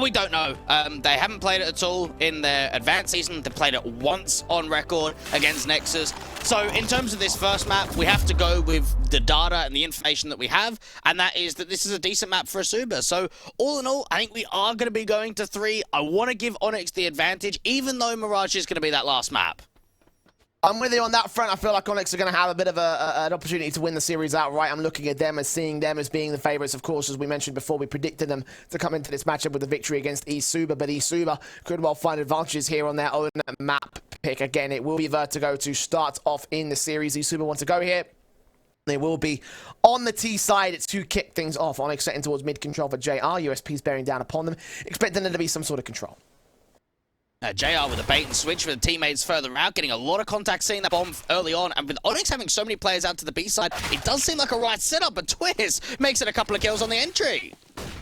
We don't know. They haven't played it at all in their advanced season. They played it once on record against Nexus. So in terms of this first map, we have to go with the data and the information that we have, and that is that this is a decent map for eSuba. So all in all, I think we are going to be going to 3. I want to give ONYX the advantage, even though Mirage is going to be that last map. I'm with you on that front. I feel like ONYX are going to have a bit of an opportunity to win the series outright. I'm looking at them as seeing them as being the favourites. Of course, as we mentioned before, we predicted them to come into this matchup with a victory against eSuba, but eSuba could well find advantages here on their own map pick. Again, it will be Vertigo to start off in the series. eSuba want to go here. They will be on the T side to kick things off. ONYX setting towards mid control for JR. USP's bearing down upon them, expecting there to be some sort of control. JR with a bait and switch with the teammates further out, getting a lot of contact, seeing that bomb early on, and with ONYX having so many players out to the B side, it does seem like a right setup, but Twist makes it a couple of kills on the entry.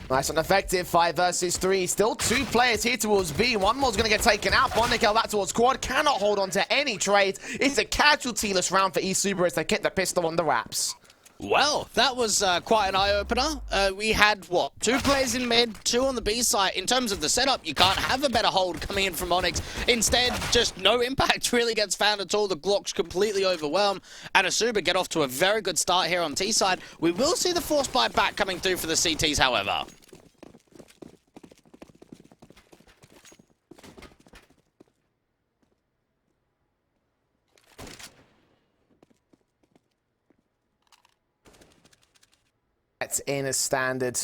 Nice and effective, 5 versus 3. Still 2 players here towards B. One more's going to get taken out. Bondical back towards quad, cannot hold on to any trades. It's a casualty-less round for eSuba as they get the pistol on the wraps. Well, that was quite an eye-opener. We had, what, 2 players in mid, 2 on the B side. In terms of the setup, you can't have a better hold coming in from ONYX. Instead, just no impact really gets found at all. The Glock's completely overwhelmed, and eSuba get off to a very good start here on T side. We will see the force buy back coming through for the CTs, however. In as standard.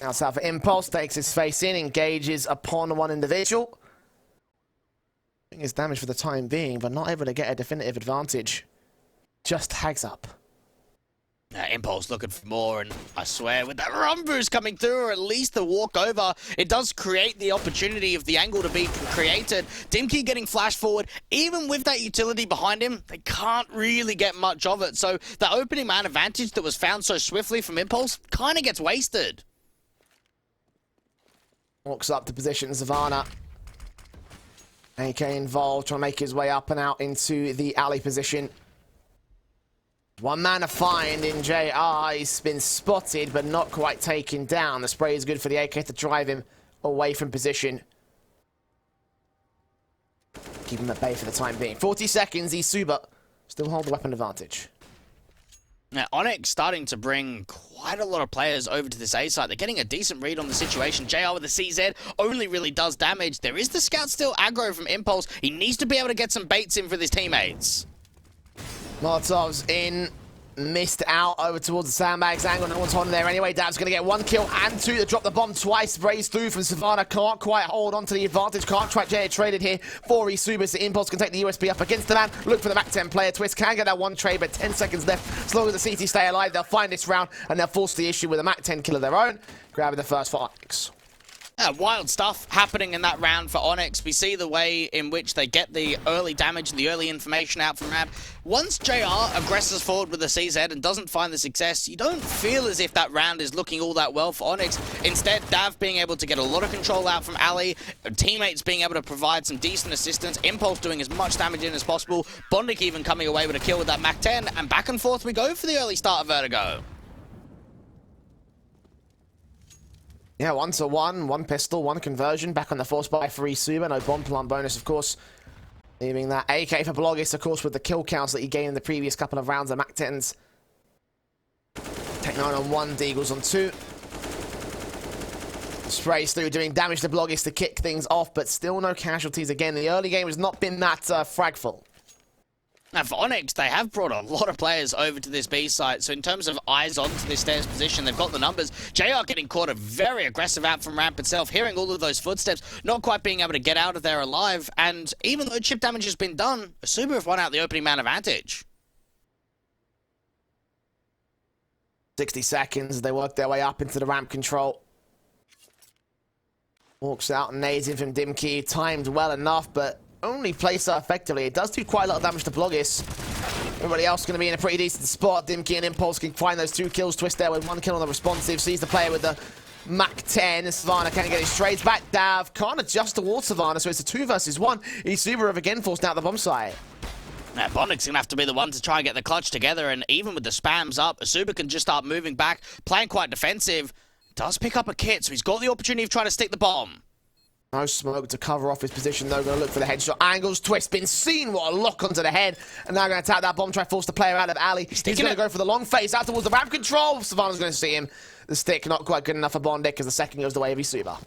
Outside for Impulse, takes his face in, engages upon one individual. Doing his damage for the time being, but not able to get a definitive advantage. Just tags up. Impulse looking for more, and I swear, with that run boost coming through, or at least the walk over, it does create the opportunity of the angle to be created. Dimkey getting flash forward, even with that utility behind him, they can't really get much of it. So the opening man advantage that was found so swiftly from Impulse kind of gets wasted. Walks up to position Savannah. AK involved, trying to make his way up and out into the alley position. One man to find in JR. He's been spotted, but not quite taken down. The spray is good for the AK to drive him away from position. Keep him at bay for the time being. 40 seconds, eSuba still hold the weapon advantage. Now, ONYX starting to bring quite a lot of players over to this A site. They're getting a decent read on the situation. JR with the CZ only really does damage. There is the scout still aggro from Impulse. He needs to be able to get some baits in for his teammates. Molotov's in, missed out over towards the sandbags angle. No one's holding there anyway. Dav's going to get 1 kill and 2 to drop the bomb twice. Sprays through from Savannah. Can't quite hold on to the advantage. Can't quite get it traded here for eSuba. So Impulse can take the USP up against the man. Look for the MAC-10 player. Twist can get that 1 trade, but 10 seconds left. As long as the CT stay alive, they'll find this round and they'll force the issue with a MAC-10 kill of their own. Grabbing the first for ONYX. Wild stuff happening in that round for ONYX. We see the way in which they get the early damage and the early information out from Rab. Once JR aggresses forward with the CZ and doesn't find the success, you don't feel as if that round is looking all that well for ONYX. Instead, Dav being able to get a lot of control out from Ali, teammates being able to provide some decent assistance, Impulse doing as much damage in as possible, Bondic even coming away with a kill with that MAC-10, and back and forth we go for the early start of Vertigo. Yeah, 1-to-1, 1 pistol, 1 conversion. Back on the force buy for eSuba. No bomb plant bonus, of course. Leaving that AK for Blogis, of course, with the kill counts that he gained in the previous couple of rounds of MAC-10s. Tech 9 on 1, Deagles on 2. Sprays through, doing damage to Blogis to kick things off, but still no casualties again. The early game has not been that fragful. Now for ONYX, they have brought a lot of players over to this B site, so in terms of eyes onto this stairs position, they've got the numbers. JR getting caught a very aggressive out from ramp itself, hearing all of those footsteps, not quite being able to get out of there alive, and even though chip damage has been done, eSuba have won out the opening man advantage. 60 seconds, they work their way up into the ramp control. Walks out, nades in from Dimkey, timed well enough, but only plays her effectively. It does do quite a lot of damage to Blogis. Everybody else going to be in a pretty decent spot. Dimkey and Impulse can find those 2 kills. Twist there with 1 kill on the responsive. Sees the player with the MAC-10. Savannah can't get his trades back. Dav can't adjust towards Savannah, so it's a 2 versus 1. eSuba have again forced out the bomb site. Now, Bondic's going to have to be the one to try and get the clutch together, and even with the spams up, eSuba can just start moving back, playing quite defensive. Does pick up a kit, so he's got the opportunity of trying to stick the bomb. No smoke to cover off his position, though. Going to look for the headshot. Angles, twist, been seen. What a lock onto the head. And now going to tap that bomb, try to force the player out of alley. He's going to go for the long face out towards the ramp control. Savannah's going to see him. The stick not quite good enough for Bondic as the second goes the way of eSuba.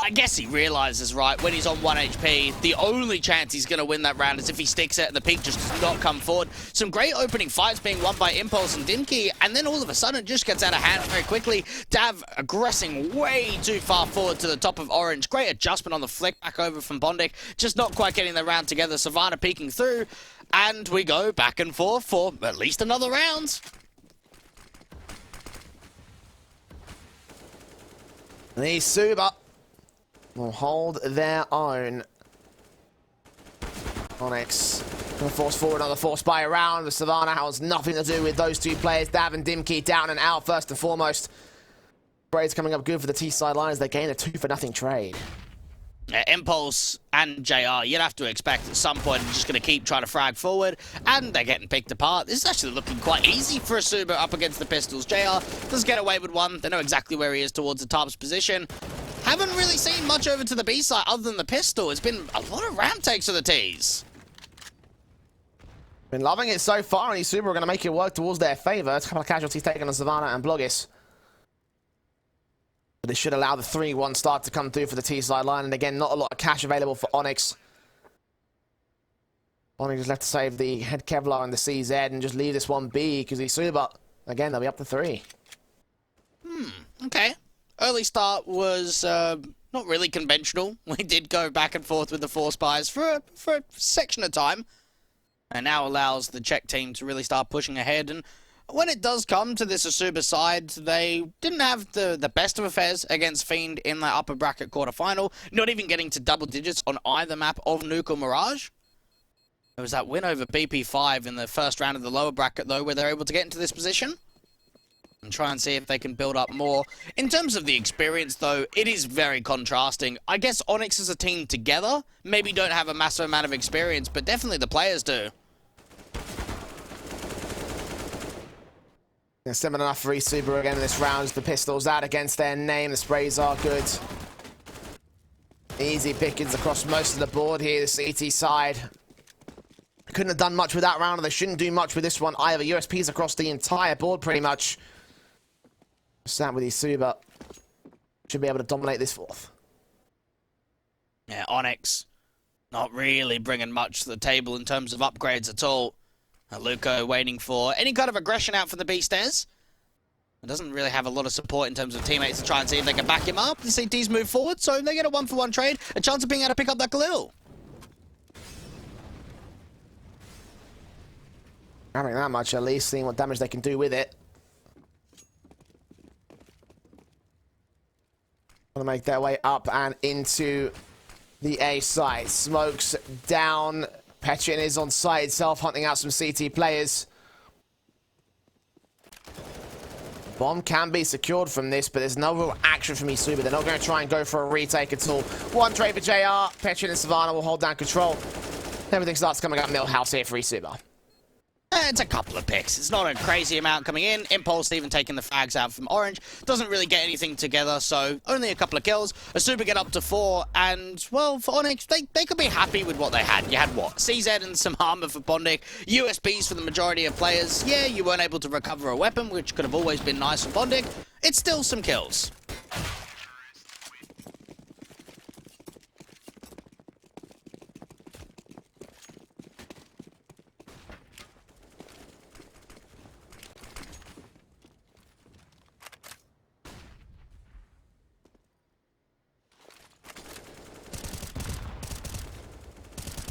I guess he realizes, right, when he's on 1 HP, the only chance he's going to win that round is if he sticks it and the peak just does not come forward. Some great opening fights being won by Impulse and Dimkey, and then all of a sudden it just gets out of hand very quickly. Dav aggressing way too far forward to the top of Orange. Great adjustment on the flick back over from Bondic, just not quite getting the round together. Savannah peeking through, and we go back and forth for at least another round. eSuba will hold their own. ONYX going to force forward another force buy around. The Savannah has nothing to do with those two players. Dav and Dimkey down and out first and foremost. Trade's coming up good for the T-side line as they gain a 2-for-0 trade. Impulse and JR, you'd have to expect at some point they're just going to keep trying to frag forward, and they're getting picked apart. This is actually looking quite easy for eSuba up against the pistols. JR does get away with one. They know exactly where he is towards the top's position. Haven't really seen much over to the B side other than the pistol. It's been a lot of ramp takes for the T's. Been loving it so far, and eSuba are going to make it work towards their favor. It's a couple of casualties taken on Savannah and Blogis. But this should allow the 3-1 start to come through for the T-side line. And again, not a lot of cash available for ONYX. ONYX is left to save the head Kevlar and the CZ and just leave this one be, because eSuba, again, they'll be up to 3. Okay. Early start was not really conventional. We did go back and forth with the force buys for a section of time. And now allows the Czech team to really start pushing ahead. And when it does come to this eSuba side, they didn't have the best of affairs against Fiend in the upper bracket quarterfinal, not even getting to double digits on either map of Nuke or Mirage. There was that win over BP5 in the first round of the lower bracket, though, where they're able to get into this position and try and see if they can build up more. In terms of the experience, though, it is very contrasting. I guess ONYX as a team together maybe don't have a massive amount of experience, but definitely the players do. Similar enough for eSuba again in this round as the pistols out against their name. The sprays are good. Easy pickings across most of the board here, the CT side. Couldn't have done much with that round, and they shouldn't do much with this one either. USPs across the entire board pretty much. Sat with eSuba. Should be able to dominate this fourth. Yeah, ONYX not really bringing much to the table in terms of upgrades at all. Luco waiting for any kind of aggression out from the B stairs. It doesn't really have a lot of support in terms of teammates to try and see if they can back him up. The CTs move forward, so they get a 1-for-1 trade. A chance of being able to pick up that Galil. Having that much at least, seeing what damage they can do with it. Want to make their way up and into the A site. Smokes down. Petchin is on site itself, hunting out some CT players. Bomb can be secured from this, but there's no real action from eSuba. They're not going to try and go for a retake at all. One trade for JR. Petchin and Savannah will hold down control. Everything starts coming up Millhouse here for eSuba. It's a couple of picks. It's not a crazy amount coming in. Impulse even taking the frags out from Orange. Doesn't really get anything together, so only a couple of kills. eSuba get up to 4, and, well, for ONYX, they could be happy with what they had. You had what? CZ and some armor for Bondic. USBs for the majority of players. Yeah, you weren't able to recover a weapon, which could have always been nice for Bondic. It's still some kills.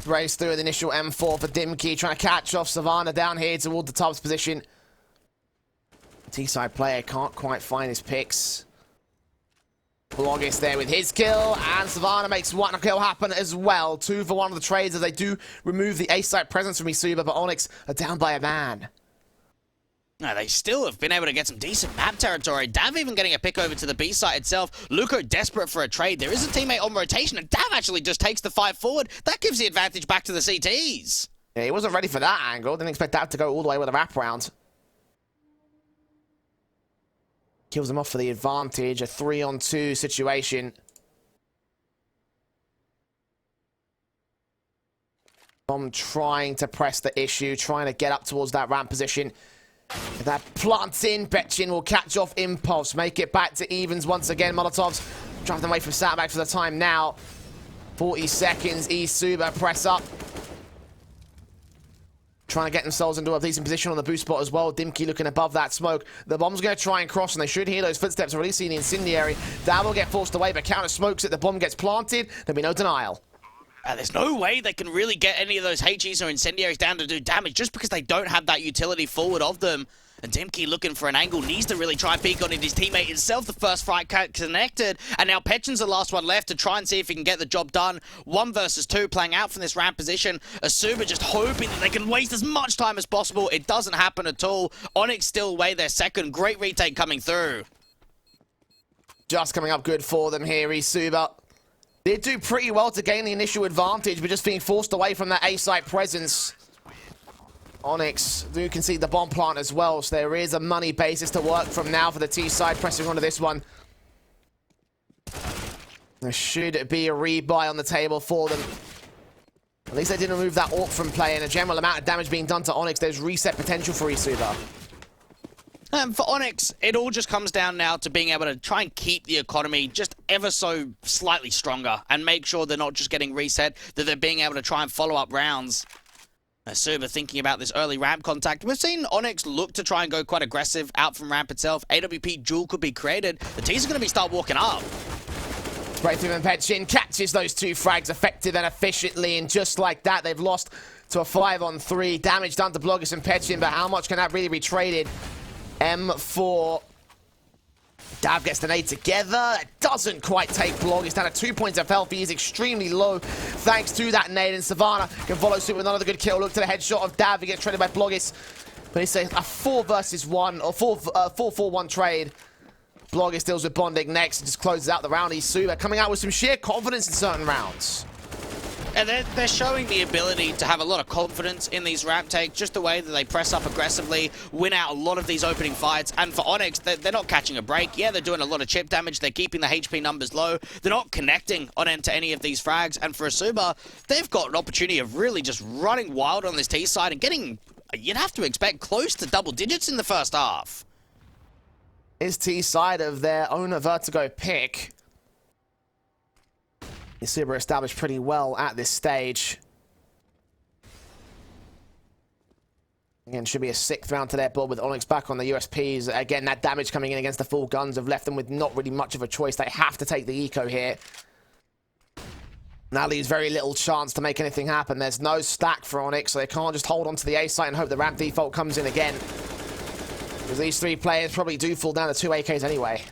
Race through the initial M4 for Dimkey, trying to catch off Savannah down here toward the top's position. T-side player can't quite find his picks. Blogis there with his kill, and Savannah makes one kill happen as well. 2 for 1 of the trades as they do remove the A-site presence from eSuba, but ONYX are down by a man. No, they still have been able to get some decent map territory. Dav even getting a pick over to the B site itself. Luco desperate for a trade. There is a teammate on rotation, and Dav actually just takes the fight forward. That gives the advantage back to the CTs. Yeah, he wasn't ready for that angle. Didn't expect Dav to go all the way with a wraparound. Kills them off for the advantage. A 3-on-2 situation. Bomb trying to press the issue, trying to get up towards that ramp position. If that plants in, Betchin will catch off Impulse, make it back to evens once again. Molotovs driving away from Sandbag for the time now. 40 seconds, eSuba press up. Trying to get themselves into a decent position on the boost spot as well. Dimki looking above that smoke. The bomb's going to try and cross, and they should hear those footsteps already seen the incendiary. Dav will get forced away, but counter smokes it. The bomb gets planted. There'll be no denial. There's no way they can really get any of those HEs or incendiaries down to do damage just because they don't have that utility forward of them. And Dimki looking for an angle, needs to really try and peek on it. His teammate himself, the first fight connected. And now Petchin's the last one left to try and see if he can get the job done. 1 versus 2 playing out from this ramp position. eSuba just hoping that they can waste as much time as possible. It doesn't happen at all. ONYX still away their second. Great retake coming through. Just coming up good for them here, eSuba. Did do pretty well to gain the initial advantage, but just being forced away from that A-site presence. ONYX do concede the bomb plant as well, so there is a money basis to work from now for the T side, pressing onto this one. There should be a rebuy on the table for them. At least they didn't remove that AWP from play, and a general amount of damage being done to ONYX. There's reset potential for eSuba. For ONYX, it all just comes down now to being able to try and keep the economy just ever so slightly stronger and make sure they're not just getting reset, that they're being able to try and follow up rounds. eSuba thinking about this early ramp contact. We've seen ONYX look to try and go quite aggressive out from ramp itself. AWP duel could be created. The T's are going to be start walking up. Breakthrough and Petchin catches those 2 frags effective and efficiently, and just like that, they've lost to a 5-on-3. Damage done to Bloggers and Petchin, but how much can that really be traded? M4. Dav gets the nade together. It doesn't quite take Bloggers down to 2 points of health. He is extremely low thanks to that nade, and Savannah can follow suit with another good kill. Look to the headshot of Dav. He gets traded by Bloggers. But it's a 4 versus 1, or 4-4-1 trade. Bloggers deals with Bonding next and just closes out the round. eSuba coming out with some sheer confidence in certain rounds. And they're showing the ability to have a lot of confidence in these ramp takes, just the way that they press up aggressively, win out a lot of these opening fights. And for ONYX, they're not catching a break. Yeah, they're doing a lot of chip damage. They're keeping the HP numbers low. They're not connecting on into any of these frags. And for eSuba, they've got an opportunity of really just running wild on this T side and getting, you'd have to expect, close to double digits in the first half. Is T side of their own Vertigo pick. eSuba established pretty well at this stage. Again, should be a 6th round to their board with ONYX back on the USPs. Again, that damage coming in against the full guns have left them with not really much of a choice. They have to take the eco here. That leaves very little chance to make anything happen. There's no stack for ONYX, so they can't just hold on to the A site and hope the ramp default comes in again. Because these 3 players probably do fall down to 2 AKs anyway.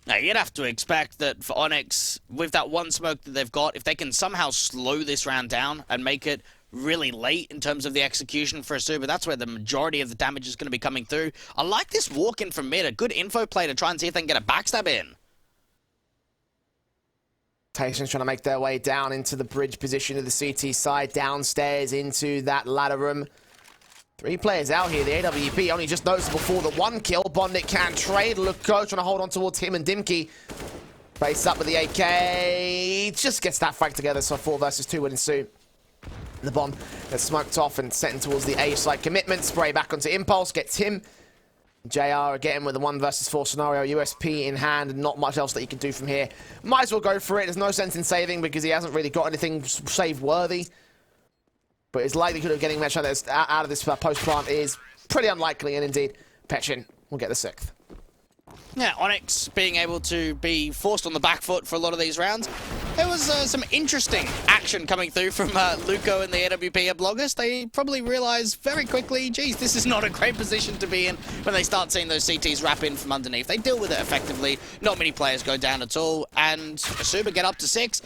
Now, you'd have to expect that for ONYX, with that 1 smoke that they've got, if they can somehow slow this round down and make it really late in terms of the execution for eSuba, that's where the majority of the damage is going to be coming through. I like this walk in from mid, a good info play to try and see if they can get a backstab in. Tations trying to make their way down into the bridge position of the CT side, downstairs into that ladder room. 3 players out here. The AWP only just noticeable for the 1 kill. Bondit can trade. Look, trying to hold on towards him and Dimki. Face up with the AK. Just gets that fight together, so 4 versus 2 would ensue. The bomb gets smoked off and sent towards the A site commitment. Spray back onto Impulse. Gets him. JR again with the 1 versus 4 scenario. USP in hand. Not much else that you can do from here. Might as well go for it. There's no sense in saving because he hasn't really got anything save worthy. But his likelihood of getting match out of this post plant is pretty unlikely, and indeed, Petchin will get the 6th. Yeah, ONYX being able to be forced on the back foot for a lot of these rounds. There was some interesting action coming through from Luco and the AWP bloggers. They probably realized very quickly, geez, this is not a great position to be in when they start seeing those CTs wrap in from underneath. They deal with it effectively. Not many players go down at all, and eSuba get up to 6.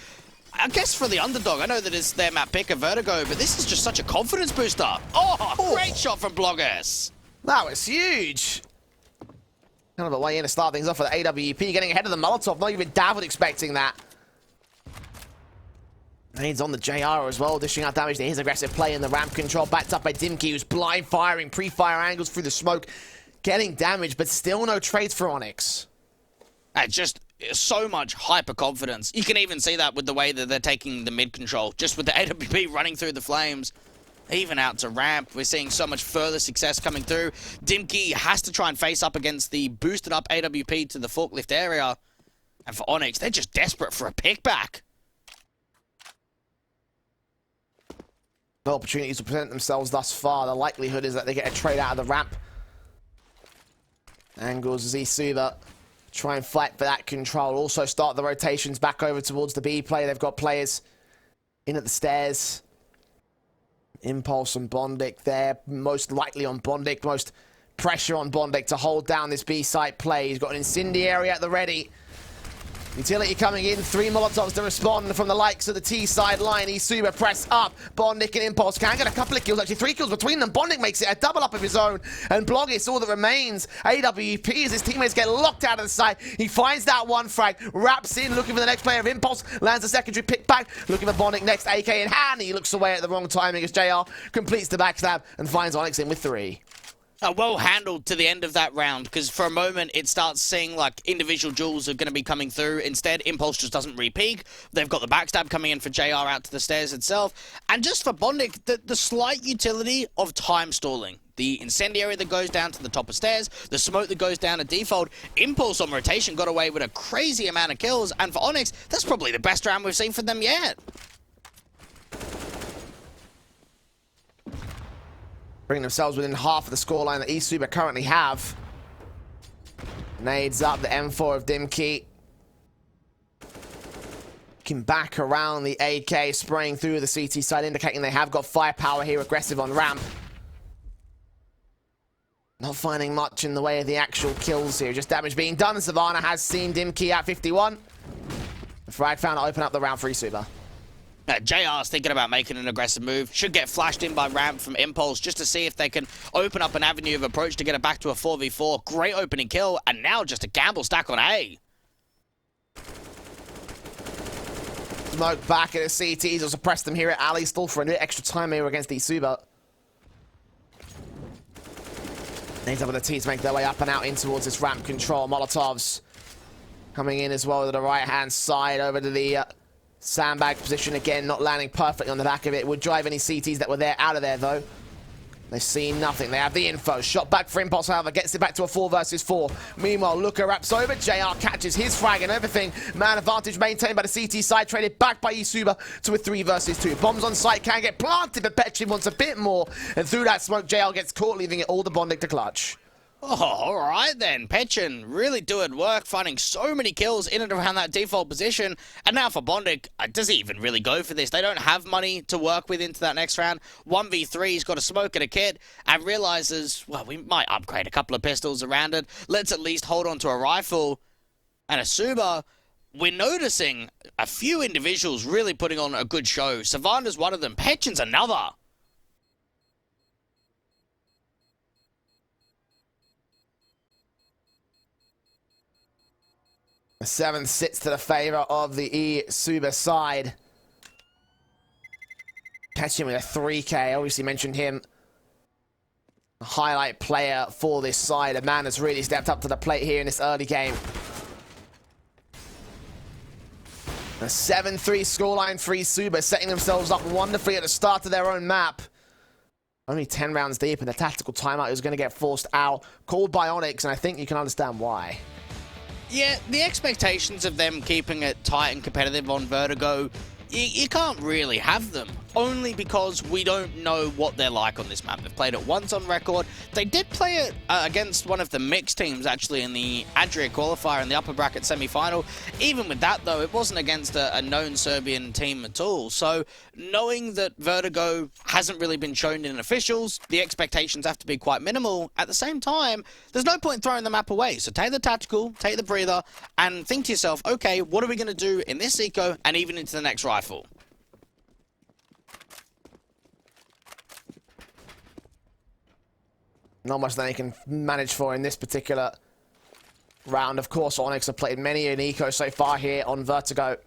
I guess for the underdog, I know that it's their map pick, a Vertigo, but this is just such a confidence booster. Oh, great shot from Bloggers. That was huge. Kind of a way in to start things off with AWP, getting ahead of the Molotov. Not even David expecting that. Nades on the JR as well, dishing out damage to his aggressive play in the ramp control. Backed up by Dimki, who's blind firing, pre-fire angles through the smoke. getting damaged, but still no trades for ONYX. Just so much hyper confidence. You can even see that with the way that they're taking the mid control, just with the AWP running through the flames. Even out to ramp, we're seeing so much further success coming through. Dimkey has to try and face up against the boosted up AWP to the forklift area. And for ONYX, they're just desperate for a pick back. No opportunities to present themselves thus far. The likelihood is that they get a trade out of the ramp. Angles eSuba. Try and fight for that control. Also start the rotations back over towards the B play. They've got players in at the stairs. Impulse on Bondic there. Most likely on Bondic. Most pressure on Bondic to hold down this B site play. He's got an incendiary at the ready. Utility coming in, 3 Molotovs to respond from the likes of the T side line. eSuba press up. Bondic and Impulse can get a couple of kills, actually 3 kills between them. Bondic makes it a double up of his own, and Blogis all that remains. AWP as his teammates get locked out of the site. He finds that one frag, wraps in, looking for the next player of Impulse, lands a secondary pick back, looking for Bondic next, AK in hand. He looks away at the wrong timing as JR completes the backstab and finds ONYX in with 3. Well handled to the end of that round, because for a moment it starts seeing like individual duels are going to be coming through. Instead, Impulse just doesn't re-peek. They've got the backstab coming in for JR out to the stairs itself. And just for Bondic, the slight utility of time stalling. The incendiary that goes down to the top of stairs, the smoke that goes down at default. Impulse on rotation got away with a crazy amount of kills. And for ONYX, that's probably the best round we've seen from them yet. Bring themselves within half of the scoreline that eSuba currently have. Nades up, the M4 of Dimkey. Looking back around the AK, spraying through the CT side, indicating they have got firepower here, aggressive on ramp. Not finding much in the way of the actual kills here, just damage being done. Savannah has seen Dimkey at 51. The frag found to open up the round for eSuba. JR's thinking about making an aggressive move. Should get flashed in by ramp from Impulse just to see if they can open up an avenue of approach to get it back to a 4v4. Great opening kill, and now just a gamble stack on A. Smoke back at the CTs, will suppress them here at Ali. Still for a bit extra time here against eSuba. Needs up with the T to make their way up and out in towards this ramp control. Molotovs coming in as well to the right-hand side over to the sandbag position again, not landing perfectly on the back of it. Would drive any CTs that were there out of there, though. They've seen nothing. They have the info. Shot back for Impulse, however, gets it back to a 4 versus 4. Meanwhile, Luca wraps over. JR catches his frag and everything. Man advantage maintained by the CT side, traded back by eSuba to a 3 versus 2. Bombs on site can get planted, but Petchin wants a bit more. And through that smoke, JR gets caught, leaving it all to Bondic to clutch. Oh, all right then. Petchin really doing work, finding so many kills in and around that default position. And now for Bondic, does he even really go for this? They don't have money to work with into that next round. 1v3, he's got a smoke and a kit, and realizes, well, we might upgrade a couple of pistols around it. Let's at least hold on to a rifle. And eSuba, we're noticing a few individuals really putting on a good show. Savannah's one of them. Petchin's another. The 7th sits to the favor of the eSuba side. Catching with a 3K, obviously mentioned him. A highlight player for this side. A man that's really stepped up to the plate here in this early game. A 7-3 scoreline for eSuba, setting themselves up wonderfully at the start of their own map. Only 10 rounds deep, and the tactical timeout is going to get forced out. Called by ONYX, and I think you can understand why. Yeah, the expectations of them keeping it tight and competitive on Vertigo, you can't really have them. Only because we don't know what they're like on this map. They've played it once on record. They did play it against one of the mixed teams, actually, in the Adria qualifier in the upper bracket semi-final. Even with that, though, it wasn't against a known Serbian team at all. So, knowing that Vertigo hasn't really been shown in officials, the expectations have to be quite minimal. At the same time, there's no point throwing the map away. So take the tactical, take the breather, and think to yourself, okay, what are we going to do in this eco and even into the next rifle? Not much that they can manage for in this particular round. Of course, ONYX have played many an eco so far here on Vertigo.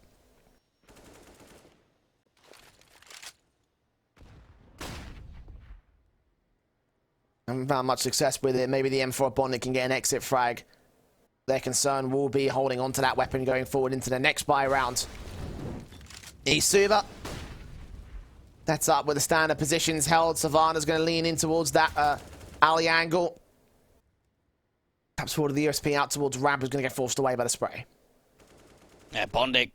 Haven't found much success with it. Maybe the M4 Bond can get an exit frag. Their concern will be holding on to that weapon going forward into the next buy round. eSuba. That's up with the standard positions held. Savannah's going to lean in towards that alley angle. Taps forward to the USP out towards Ramp, who's going to get forced away by the spray. Yeah, Bondic,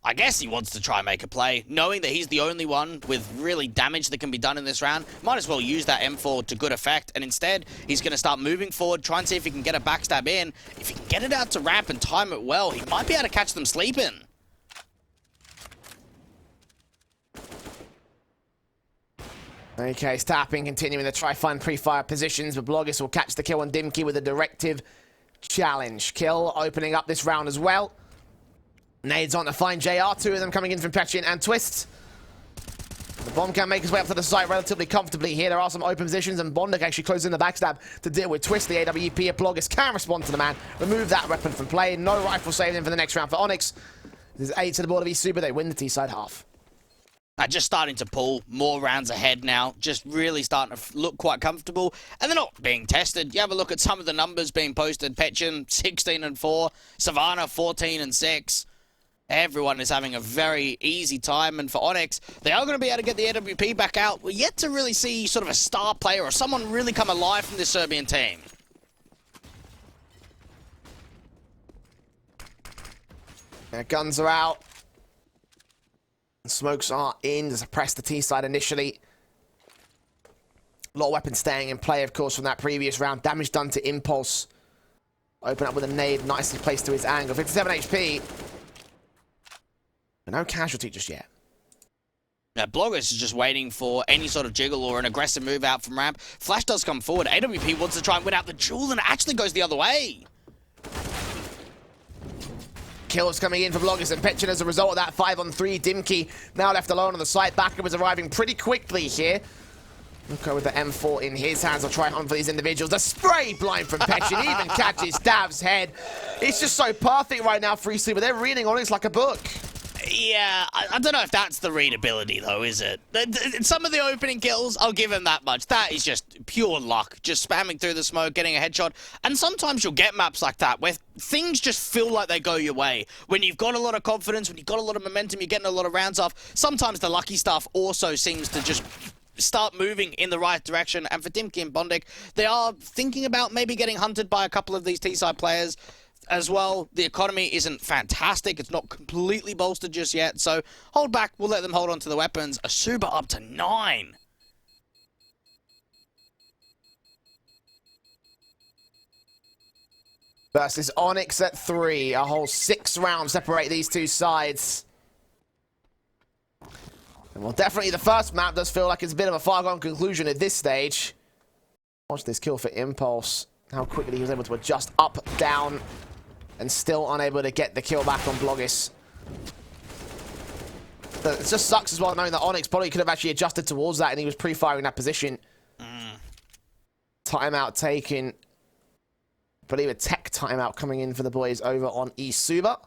I guess he wants to try and make a play, knowing that he's the only one with really damage that can be done in this round. Might as well use that M4 to good effect, and instead, he's going to start moving forward, try and see if he can get a backstab in. If he can get it out to Ramp and time it well, he might be able to catch them sleeping. Okay, Stapping continuing to try find pre-fire positions, but Bloggis will catch the kill on Dimkey with a directive challenge. Kill opening up this round as well. Nades on to find JR, two of them coming in from Petchin and Twist. The bomb can make his way up to the site relatively comfortably here. There are some open positions, and Bondic actually closing the backstab to deal with Twist. The AWP of Bloggis can respond to the man, remove that weapon from play. No rifle saving him for the next round for ONYX. There's 8 to the board of eSuba. They win the T-side half. Just starting to pull more rounds ahead now, just really starting to look quite comfortable, and they're not being tested. You have a look at some of the numbers being posted. Petchin 16-4, Savannah 14-6. Everyone is having a very easy time, and for ONYX, they are going to be able to get the AWP back out. We're yet to really see sort of a star player or someone really come alive from this Serbian team. Their guns are out. Smokes are in to suppress the T-side initially. A lot of weapons staying in play, of course, from that previous round. Damage done to Impulse. Open up with a nade, nicely placed to his angle. 57 HP. But no casualty just yet. Now, Bloggis is just waiting for any sort of jiggle or an aggressive move out from Ramp. Flash does come forward. AWP wants to try and win out the duel, and it actually goes the other way. Kills coming in for Bloggis and Petchin as a result of that 5-on-3. Dimkey now left alone on the site. Backup is arriving pretty quickly here. Luko with the M4 in his hands. I'll try and hunt for these individuals. The spray blind from Petchin even catches Dav's head. It's just so perfect right now for eSuba. They're reading ONYX like a book. Yeah, I don't know if that's the readability, though, is it? Some of the opening kills, I'll give him that much. That is just pure luck. Just spamming through the smoke, getting a headshot. And sometimes you'll get maps like that, where things just feel like they go your way. When you've got a lot of confidence, when you've got a lot of momentum, you're getting a lot of rounds off. Sometimes the lucky stuff also seems to just start moving in the right direction. And for Dimkey and Bondic, they are thinking about maybe getting hunted by a couple of these T-side players as well. The economy isn't fantastic. It's not completely bolstered just yet. So hold back. We'll let them hold on to the weapons. eSuba up to 9. Versus ONYX at 3. A whole 6 rounds separate these two sides. And well, definitely the first map does feel like it's a bit of a far-gone conclusion at this stage. Watch this kill for Impulse. How quickly he was able to adjust up, down, and still unable to get the kill back on Bloggis. It just sucks as well knowing that ONYX probably could have actually adjusted towards that and he was pre-firing that position. Timeout taken. I believe a tech timeout coming in for the boys over on eSuba.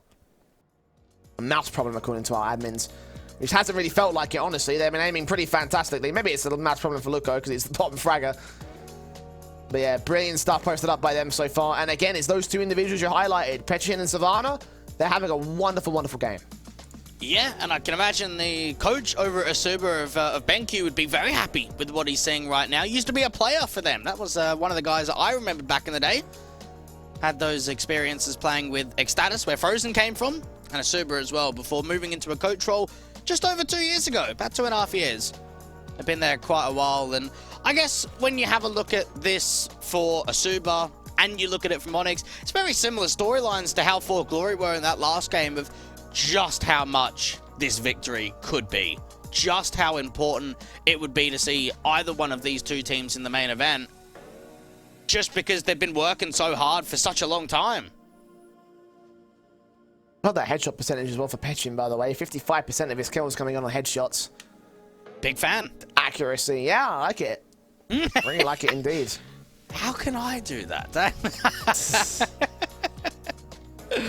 A mouse problem according to our admins, which hasn't really felt like it, honestly. They've been aiming pretty fantastically. Maybe it's a mouse problem for Luko because it's the bottom fragger. But yeah, brilliant stuff posted up by them so far. And again, it's those two individuals you highlighted, Petchin and Savannah. They're having a wonderful, wonderful game. Yeah, and I can imagine the coach over at eSuba of BenQ would be very happy with what he's seeing right now. He used to be a player for them. That was one of the guys that I remembered back in the day. Had those experiences playing with Ecstatus, where Frozen came from, and eSuba as well, before moving into a coach role just over 2 years ago, about 2.5 years. They've been there quite a while, and I guess when you have a look at this for eSuba and you look at it from ONYX, it's very similar storylines to how For Glory were in that last game of just how much this victory could be. Just how important it would be to see either one of these two teams in the main event. Just because they've been working so hard for such a long time. Not that headshot percentage as well for Petchin, by the way. 55% of his kills coming on headshots. Big fan. Accuracy, yeah, I like it. Really like it indeed. How can I do that?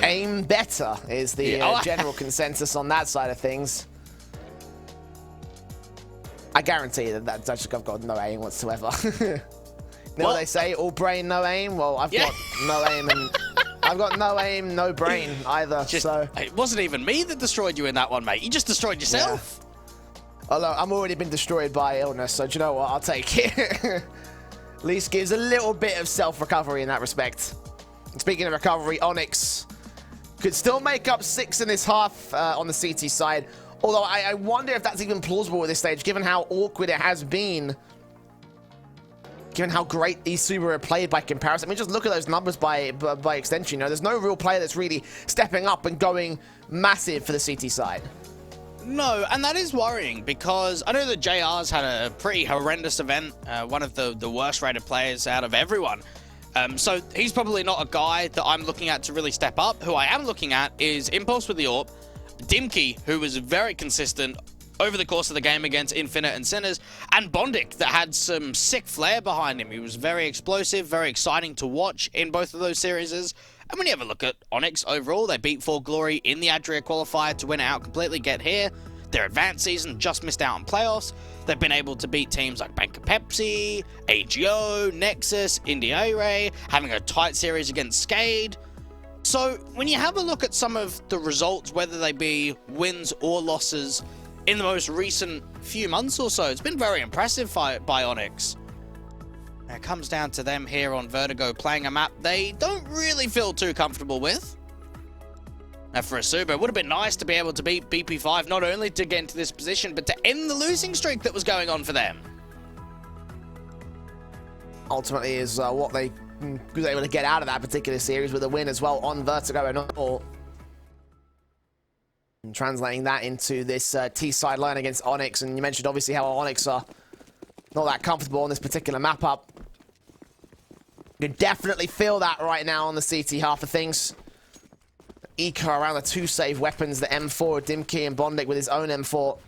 Aim better is the general consensus on that side of things. I guarantee that I've got no aim whatsoever. know what they say? All brain, no aim? Well, I've got no aim and... I've got no aim, no brain either, so... It wasn't even me that destroyed you in that one, mate. You just destroyed yourself. Yeah. Although, I'm already been destroyed by illness, so do you know what? I'll take it. At least gives a little bit of self-recovery in that respect. And speaking of recovery, ONYX could still make up 6 in this half on the CT side. Although, I wonder if that's even plausible at this stage, given how awkward it has been. Given how great eSuba are played by comparison. I mean, just look at those numbers by extension. You know, there's no real player that's really stepping up and going massive for the CT side. No, and that is worrying because I know that JR's had a pretty horrendous event, one of the worst rated players out of everyone. So he's probably not a guy that I'm looking at to really step up. Who I am looking at is Impulse with the AWP, Dimkey, who was very consistent over the course of the game against Infinite and Sinners, and Bondic that had some sick flair behind him. He was very explosive, very exciting to watch in both of those series. And when you have a look at ONYX overall, they beat For Glory in the Adria qualifier to win it out completely, get here. Their advanced season just missed out on playoffs. They've been able to beat teams like Bank of Pepsi, AGO, Nexus, India Ray, having a tight series against Skade. So when you have a look at some of the results, whether they be wins or losses, in the most recent few months or so, it's been very impressive by ONYX. It comes down to them here on Vertigo playing a map they don't really feel too comfortable with. Now for eSuba, it would have been nice to be able to beat BP5, not only to get into this position, but to end the losing streak that was going on for them. Ultimately is what they was able to get out of that particular series with a win as well on Vertigo and all. And translating that into this T-side line against ONYX, and you mentioned obviously how ONYX are not that comfortable on this particular map up. You can definitely feel that right now on the CT half of things. Eco around the 2 save weapons, the M4, Dimkey and Bondic with his own M4.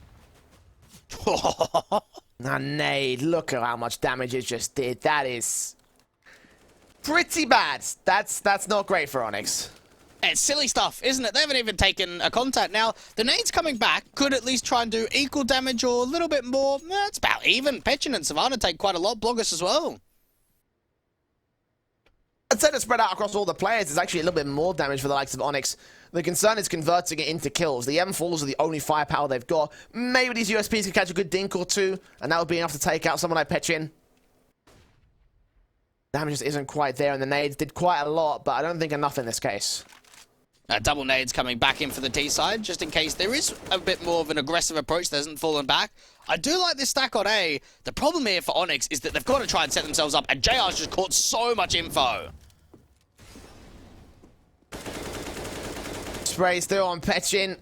Now nade, look at how much damage it just did. That is pretty bad. That's not great for ONYX. It's silly stuff, isn't it? They haven't even taken a contact. Now, the nades coming back could at least try and do equal damage or a little bit more. It's about even. Petchin and Savannah take quite a lot. Bloggers as well. I'd say to spread out across all the players is actually a little bit more damage for the likes of ONYX. The concern is converting it into kills. The M4s are the only firepower they've got. Maybe these USPs can catch a good dink or two, and that would be enough to take out someone like Petchin. Damage just isn't quite there, and the nades did quite a lot, but I don't think enough in this case. Double nades coming back in for the T side, just in case there is a bit more of an aggressive approach that hasn't fallen back. I do like this stack on A. The problem here for ONYX is that they've got to try and set themselves up, and JR's just caught so much info. Sprays through on Petchin.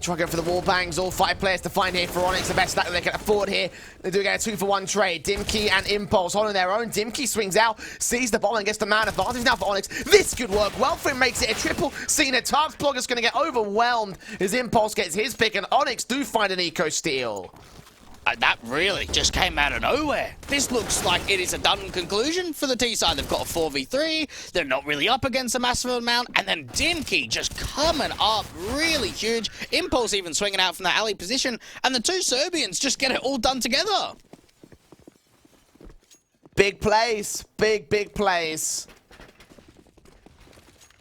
Try to go for the wall bangs. All 5 players to find here for ONYX. The best stack that they can afford here. They do get a 2-for-1 trade. Dimkey and Impulse holding their own. Dimkey swings out, sees the bomb and gets the man advantage now for ONYX. This could work well for him. Makes it a triple. Cena Tarps Blogger's going to get overwhelmed as Impulse gets his pick, and ONYX do find an eco steal. That really just came out of nowhere. This looks like it is a done conclusion for the T side. They've got a 4v3. They're not really up against a massive amount. And then Dimkey just coming up really huge. Impulse even swinging out from that alley position. And the 2 Serbians just get it all done together. Big plays. Big plays.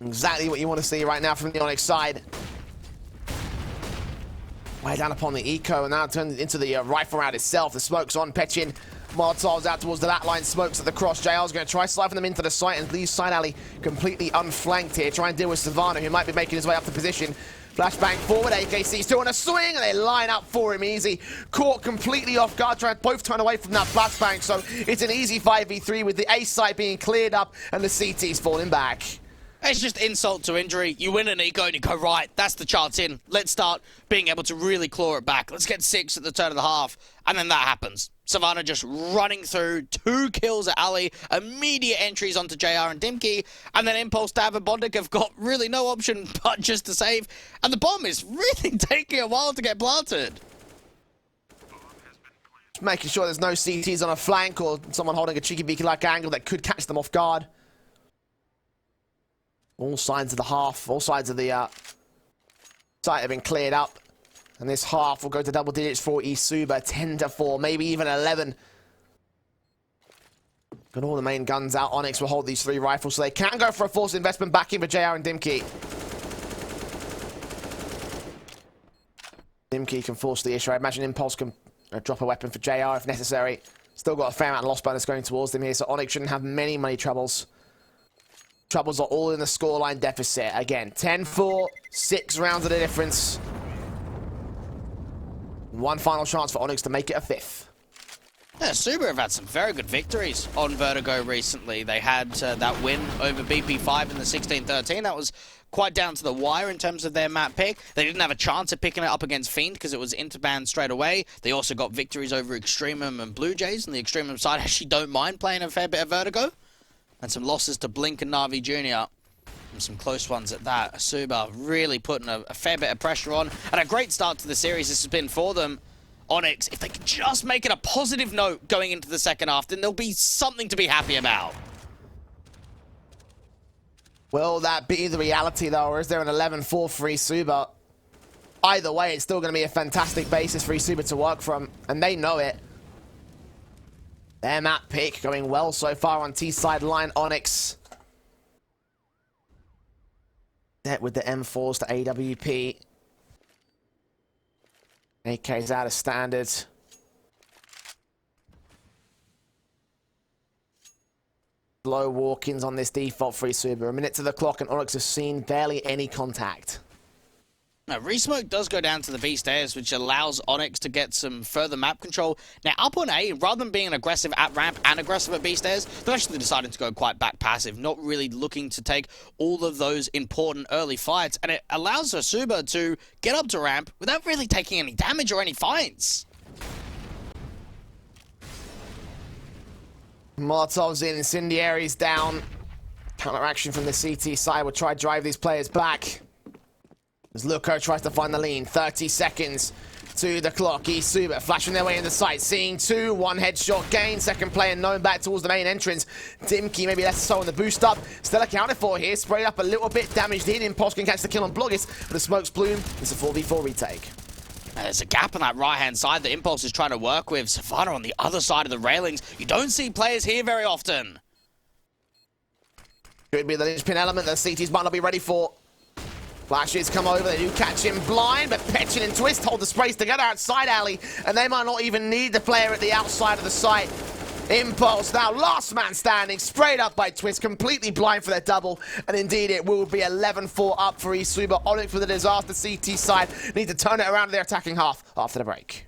Exactly what you want to see right now from the ONYX side. Way down upon the eco, and now turned into the rifle round itself. The smoke's on Petchin. Molotov's out towards the back line. Smokes at the cross. JL's going to try siphon them into the site and leave side alley completely unflanked here. Try and deal with Savannah, who might be making his way up the position. Flashbang forward. AKC's still on a swing, and they line up for him easy. Caught completely off guard, trying to both turn away from that flashbang. So it's an easy 5v3 with the A site being cleared up and the CT's falling back. It's just insult to injury. You win an eco and you go, right, that's the chance in. Let's start being able to really claw it back. Let's get 6 at the turn of the half. And then that happens. Savannah just running through, 2 kills at Ali, immediate entries onto JR and Dimkey, and then Impulse, Dav and Bondic have got really no option but just to save. And the bomb is really taking a while to get planted. Making sure there's no CTs on a flank or someone holding a cheeky beaky-like angle that could catch them off guard. All sides of the half, all sides of the site have been cleared up. And this half will go to double digits for eSuba, 10-4, maybe even 11. Got all the main guns out. ONYX will hold these 3 rifles, so they can go for a forced investment back in for JR and Dimkey. Dimkey can force the issue. I imagine Impulse can drop a weapon for JR if necessary. Still got a fair amount of loss bonus going towards them here, so ONYX shouldn't have many money troubles. Troubles are all in the scoreline deficit. Again, 10-4, 6 rounds of the difference. One final chance for ONYX to make it a 5th. Yeah, eSuba have had some very good victories on Vertigo recently. They had that win over BP5 in the 16-13. That was quite down to the wire in terms of their map pick. They didn't have a chance at picking it up against Fiend because it was interband straight away. They also got victories over Extremum and Blue Jays, and the Extremum side actually don't mind playing a fair bit of Vertigo. And some losses to Blink and Na'Vi Jr. And some close ones at that. eSuba really putting a fair bit of pressure on. And a great start to the series this has been for them. ONYX, if they can just make it a positive note going into the second half, then there'll be something to be happy about. Will that be the reality, though, or is there an 11-4 for eSuba? Either way, it's still going to be a fantastic basis for eSuba to work from, and they know it. Their map pick going well so far on T-side line. ONYX set with the M4s to AWP. AK's out of standard. Low walk-ins on this default for eSuba. A minute to the clock, and ONYX have seen barely any contact. Now, Resmoke does go down to the B stairs, which allows ONYX to get some further map control. Now, up on A, rather than being aggressive at ramp and aggressive at B stairs, they've actually decided to go quite back passive, not really looking to take all of those important early fights, and it allows eSuba to get up to ramp without really taking any damage or any fights. Molotovs in, Incendiaries down. Counteraction from the CT side will try to drive these players back. As Luko tries to find the lean. 30 seconds to the clock. eSuba flashing their way in the sight. Seeing 2, 1 headshot gain. Second player known back towards the main entrance. Dimkey maybe less so on the boost up. Still accounted for here. Sprayed up a little bit. Damaged in. Impulse can catch the kill on Bloggis. But the smokes bloom. It's a 4v4 retake. There's a gap on that right-hand side that Impulse is trying to work with. Savannah on the other side of the railings. You don't see players here very often. Could be the linchpin element that CTs might not be ready for. Flashes come over, they do catch him blind, but Petchin and Twist hold the sprays together outside alley, and they might not even need the player at the outside of the site. Impulse now, last man standing, sprayed up by Twist, completely blind for their double, and indeed it will be 11-4 up for eSuba. ONYX with a disaster CT side, need to turn it around to their attacking half after the break.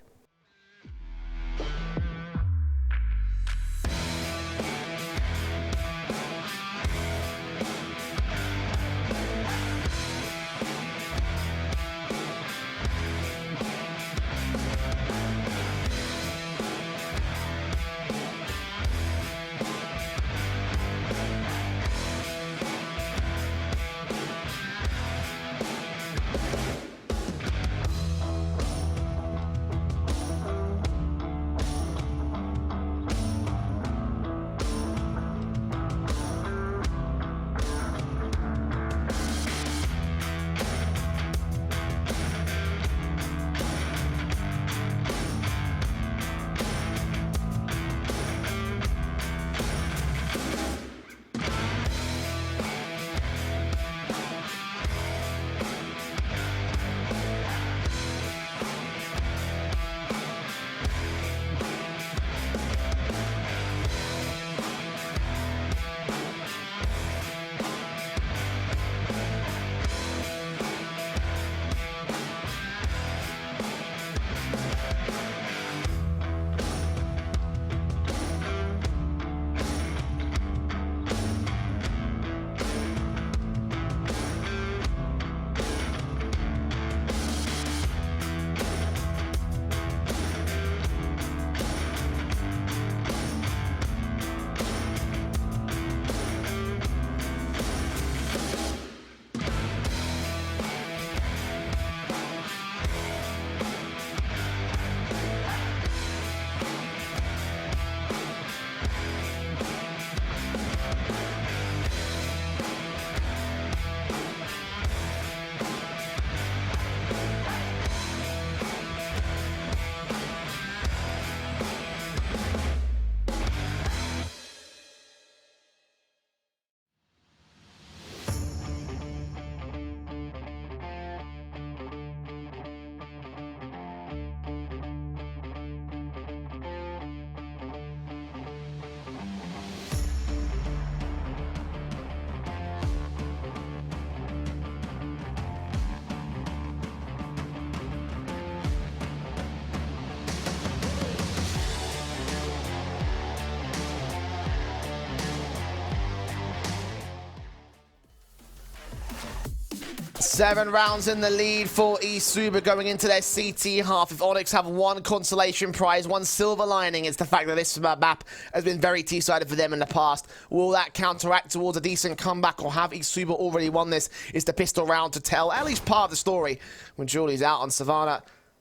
7 rounds in the lead for eSuba going into their CT half. If ONYX have one consolation prize, one silver lining, it's the fact that this map has been very T-sided for them in the past. Will that counteract towards a decent comeback, or have eSuba already won this? Is the pistol round to tell at least part of the story when Julie's out on Savannah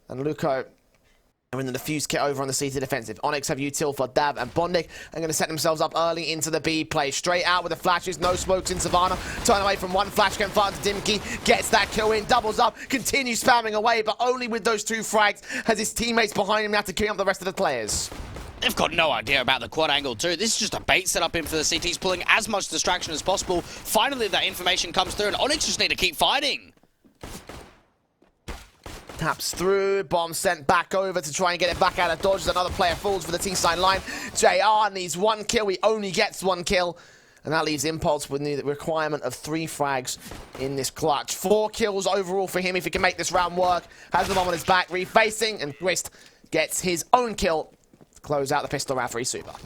and Luco are in the defuse kit over on the CT defensive. ONYX have util for Dab and Bondic. They're going to set themselves up early into the B play. Straight out with the flashes, no smokes in Savannah. Turn away from one flash, can find Dimki. Gets that kill in, doubles up, continues spamming away, but only with those 2 frags has his teammates behind him now to kill up the rest of the players. They've got no idea about the quad angle too. This is just a bait setup in for the CTs, pulling as much distraction as possible. Finally, that information comes through, and ONYX just need to keep fighting. Taps through, bomb sent back over to try and get it back out of dodge as another player falls for the T-side line. JR needs 1 kill, he only gets 1 kill. And that leaves Impulse with the requirement of 3 frags in this clutch. 4 kills overall for him if he can make this round work. Has the bomb on his back, refacing, and Twist gets his own kill to close out the pistol round for eSuba.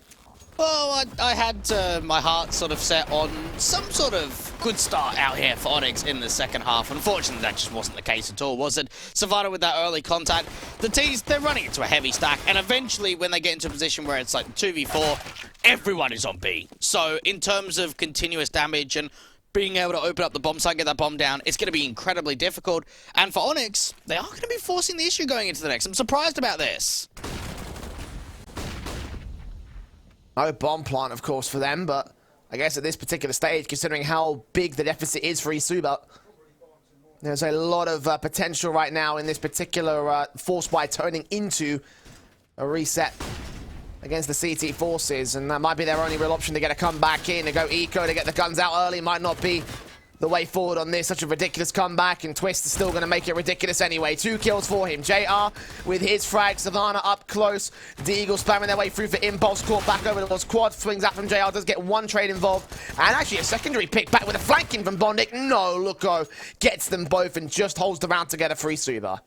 Well, I had my heart sort of set on some sort of good start out here for ONYX in the second half. Unfortunately, that just wasn't the case at all, was it? Savannah with that early contact. The T's, they're running into a heavy stack, and eventually when they get into a position where it's like 2v4, everyone is on B. So in terms of continuous damage and being able to open up the bomb site, get that bomb down, it's going to be incredibly difficult. And for ONYX, they are going to be forcing the issue going into the next. I'm surprised about this. No bomb plant, of course, for them, but I guess at this particular stage, considering how big the deficit is for eSuba, there's a lot of potential right now in this particular force buy turning into a reset against the CT forces, and that might be their only real option to get a comeback in, to go eco, to get the guns out early. Might not be the way forward on this. Such a ridiculous comeback, and Twist is still going to make it ridiculous anyway. 2 kills for him. JR with his frag. Savannah up close. Deagle spamming their way through for Impulse. Caught back over towards Quad. Swings out from JR. Does get 1 trade involved. And actually a secondary pick back with a flanking from Bondic. No, Luco gets them both and just holds the round together for eSuba.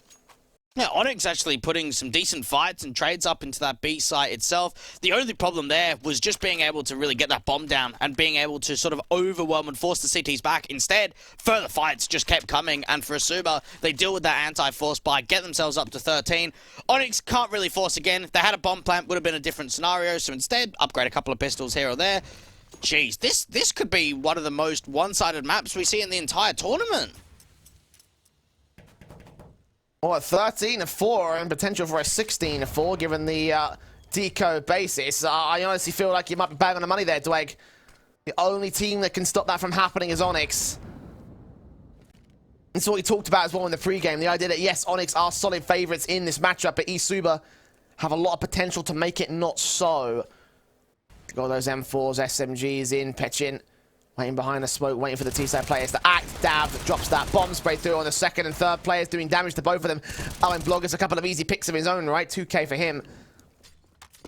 Yeah, ONYX actually putting some decent fights and trades up into that B site itself. The only problem there was just being able to really get that bomb down and being able to sort of overwhelm and force the CTs back. Instead, further fights just kept coming, and for eSuba, they deal with that anti-force buy, get themselves up to 13. ONYX can't really force again. If they had a bomb plant, would have been a different scenario, so instead, upgrade a couple of pistols here or there. Jeez, this could be one of the most one-sided maps we see in the entire tournament. Well, 13-4 and potential for a 16-4 given the deco basis. I honestly feel like you might be bang on the money there, Dweg. The only team that can stop that from happening is ONYX. This is what we talked about as well in the pregame. The idea that, yes, ONYX are solid favourites in this matchup, but eSuba have a lot of potential to make it not so. Got those M4s, SMGs in, Pechin. Waiting behind the smoke, waiting for the T-side players to act. Dab drops that bomb spray through on the second and third players, doing damage to both of them. Owen Bloggers, a couple of easy picks of his own, right? 2k for him.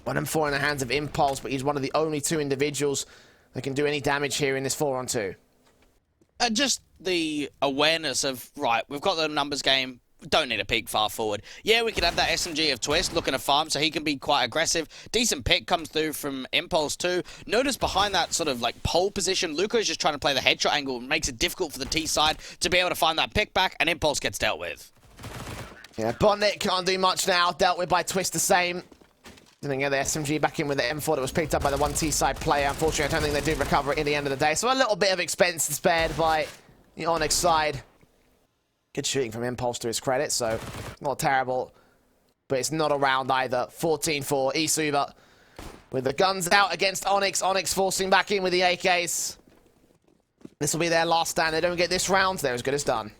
1 and 4 in the hands of Impulse, but he's one of the only 2 individuals that can do any damage here in this 4-on-2. Just the awareness of, right, we've got the numbers game. Don't need a peek far forward. Yeah, we could have that SMG of Twist looking to farm, so he can be quite aggressive. Decent pick comes through from Impulse too. Notice behind that sort of like pole position, Luca is just trying to play the headshot angle. It makes it difficult for the T side to be able to find that pick back, and Impulse gets dealt with. Yeah, Bonnet can't do much now. Dealt with by Twist the same. Didn't get the SMG back in with the M4 that was picked up by the 1 T-side player. Unfortunately, I don't think they did recover it in the end of the day. So a little bit of expense spared by the ONYX side. Good shooting from Impulse to his credit, so not terrible. But it's not a round either. 14-4, eSuba with the guns out against ONYX. ONYX forcing back in with the AKs. This will be their last stand. They don't get this round, they're as good as done.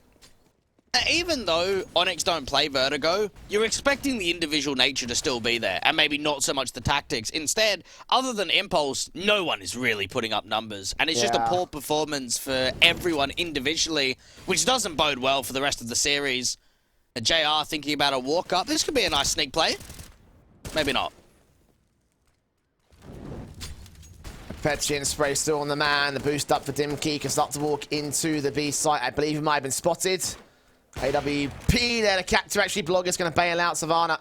Even though ONYX don't play Vertigo, you're expecting the individual nature to still be there, and maybe not so much the tactics. Instead, other than Impulse, no one is really putting up numbers, and it's just a poor performance for everyone individually, which doesn't bode well for the rest of the series. JR thinking about a walk-up. This could be a nice sneak play. Maybe not. Petchin spray still on the man. The boost up for Dimkey can start to walk into the B site. I believe he might have been spotted. AWP there, the capture actually. Blogger's going to bail out Savannah.